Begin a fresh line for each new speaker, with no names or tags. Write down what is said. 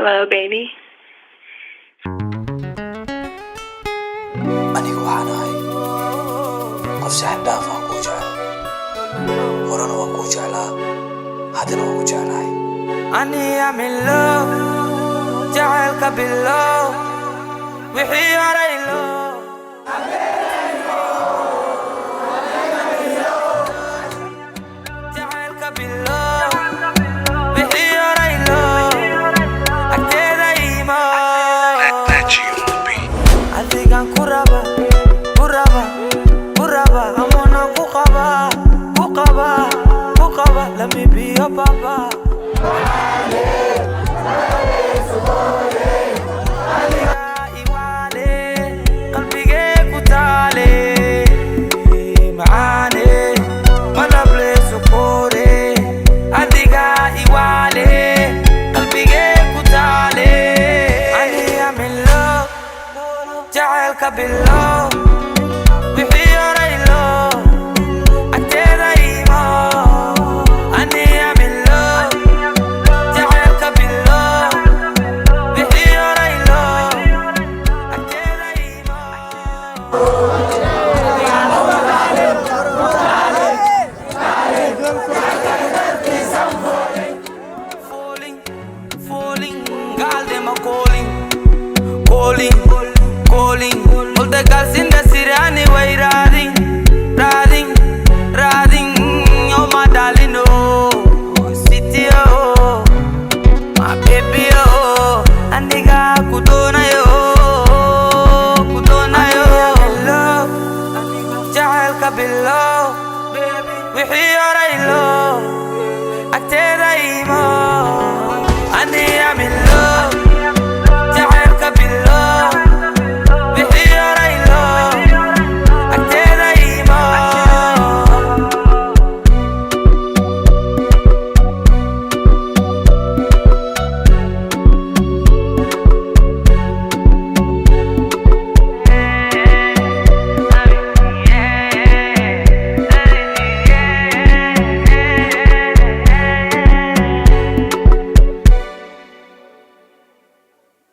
Hello, baby.
anigu waxaan ahay qof si xad dhaaf ah kuu jecel horena waan kuu jeclaa haddana waan ku jeclahay
Ani am in love jacaylka bilow wixii horay loo jacaylka bilow wixii horay loo agteeda imo adigan ku raba amona ku qaba let me be your papa.